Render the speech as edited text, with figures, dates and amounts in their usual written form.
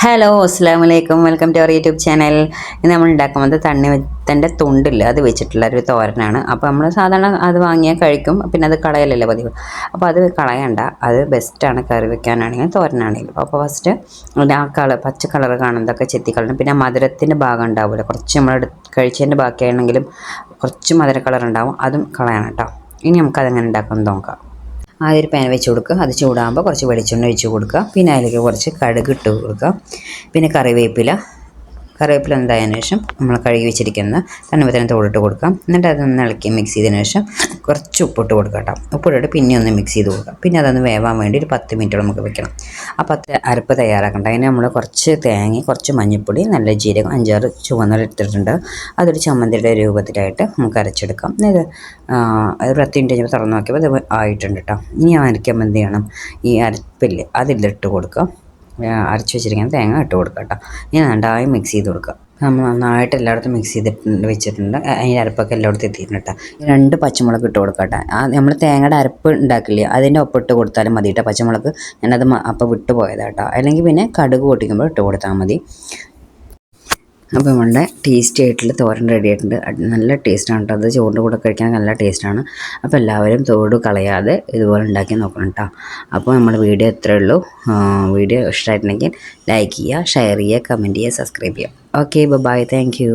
Hello അസ്സാമലൈക്കും welcome to our YouTube channel. ഇന്ന് നമ്മൾ ഉണ്ടാക്കുന്നത് തണ്ണിമത്തൻ്റെ തൊണ്ടില്ല അത് വെച്ചിട്ടുള്ള ഒരു തോരനാണ്. അപ്പോൾ നമ്മൾ സാധാരണ അത് വാങ്ങിയാൽ കഴിക്കും, പിന്നെ അത് കളയലല്ലേ പതിവ്. അപ്പോൾ അത് കളയണ്ട, അത് ബെസ്റ്റാണ് കറി വെക്കാനാണെങ്കിലും തോരനാണെങ്കിലും. അപ്പോൾ ഫസ്റ്റ് ആ പച്ച കളർ കാണുന്നതൊക്കെ ചെത്തിക്കളയണം. പിന്നെ മധുരത്തിൻ്റെ ഭാഗം ഉണ്ടാവില്ല, കുറച്ച് നമ്മൾ കഴിച്ചതിൻ്റെ ബാക്കിയാണെങ്കിലും കുറച്ച് മധുര കളർ ഉണ്ടാവും, അതും കളയണം കേട്ടോ. ഇനി നമുക്കതെങ്ങനെ ഉണ്ടാക്കാമെന്ന് നോക്കാം. ആദ്യം ഒരു പാൻ വെച്ച് കൊടുക്കുക, അത് ചൂടാകുമ്പോൾ കുറച്ച് വെളിച്ചെണ്ണ ഒഴിച്ച് കൊടുക്കുക. പിന്നെ അതിലേക്ക് കുറച്ച് കടുക് ഇട്ട് കൊടുക്കുക. പിന്നെ കറിവേപ്പില എന്തായതിനു ശേഷം നമ്മൾ കഴുകി വെച്ചിരിക്കുന്ന തണ്ണിമത്തൻ തോടിട്ട് കൊടുക്കാം. എന്നിട്ട് അതൊന്ന് ഇളക്കി മിക്സ് ചെയ്തതിന് ശേഷം കുറച്ച് ഉപ്പിട്ട് കൊടുക്കാം കേട്ടോ. ഉപ്പിട്ടിട്ട് പിന്നെ ഒന്ന് മിക്സ് ചെയ്ത് കൊടുക്കാം. പിന്നെ അതൊന്ന് വേവാൻ വേണ്ടി ഒരു 10 മിനിറ്റ് നമുക്ക് വെക്കണം. ആ 10 അരപ്പ് തയ്യാറാക്കണ്ട. അതിന് നമ്മൾ കുറച്ച് തേങ്ങ, കുറച്ച് മഞ്ഞൾപ്പൊടി, നല്ല ജീരകം, 5-6 ചുവന്നുള്ളി എടുത്തിട്ടുണ്ട്. അതൊരു ചമ്മന്തിയുടെ രൂപത്തിലായിട്ട് നമുക്ക് അരച്ചെടുക്കാം. ഇത് ഒരു 10 മിനിറ്റ് കഴിഞ്ഞപ്പോൾ തുറന്ന് നോക്കിയപ്പോൾ അത് ആയിട്ടുണ്ട് കേട്ടോ. ഇനി അരയ്ക്കുമ്പോൾ എന്ത് ചെയ്യണം, ഈ അരപ്പില്ലേ അതിലിട്ട് കൊടുക്കുക. അരച്ച് വെച്ചിരിക്കുന്ന തേങ്ങ ഇട്ട് കൊടുക്കുക കേട്ടോ. ഇനി നന്നായി മിക്സ് ചെയ്ത് കൊടുക്കുക. നമ്മൾ നന്നായിട്ട് എല്ലായിടത്തും മിക്സ് ചെയ്തിട്ടുണ്ട് വെച്ചിട്ടുണ്ട്. അതിൻ്റെ അരപ്പൊക്കെ എല്ലായിടത്തും എത്തിയിട്ടുണ്ട് കേട്ടോ. 2 പച്ചമുളക് ഇട്ട് കൊടുക്കുക കേട്ടോ. നമ്മൾ തേങ്ങയുടെ അരപ്പ് ഉണ്ടാക്കില്ലേ അതിൻ്റെ ഒപ്പം ഇട്ട് കൊടുത്താലും മതി കേട്ടോ. പച്ചമുളക് ഞാനത് അപ്പോൾ വിട്ട് പോയതാണ് കേട്ടോ. അല്ലെങ്കിൽ പിന്നെ കടുക് പൊട്ടിക്കുമ്പോൾ ഇട്ട് കൊടുത്താൽ മതി. അപ്പോൾ നമ്മളുടെ ടേസ്റ്റി ആയിട്ടുള്ള തോരൻ റെഡി ആയിട്ടുണ്ട്. നല്ല ടേസ്റ്റാണ് കേട്ടോ. അത് ചോറിൻ്റെ കൂടെ കഴിക്കാൻ നല്ല ടേസ്റ്റാണ്. അപ്പോൾ എല്ലാവരും തോട് കളയാതെ ഇതുപോലെ ഉണ്ടാക്കി നോക്കണം കേട്ടോ. അപ്പോൾ നമ്മുടെ വീഡിയോ ഇത്രയേ ഉള്ളൂ. വീഡിയോ ഇഷ്ടമായിട്ടുണ്ടെങ്കിൽ ലൈക്ക് ചെയ്യുക, ഷെയർ ചെയ്യുക, കമൻറ്റ് ചെയ്യുക, സബ്സ്ക്രൈബ് ചെയ്യുക. Okay, bye, thank U.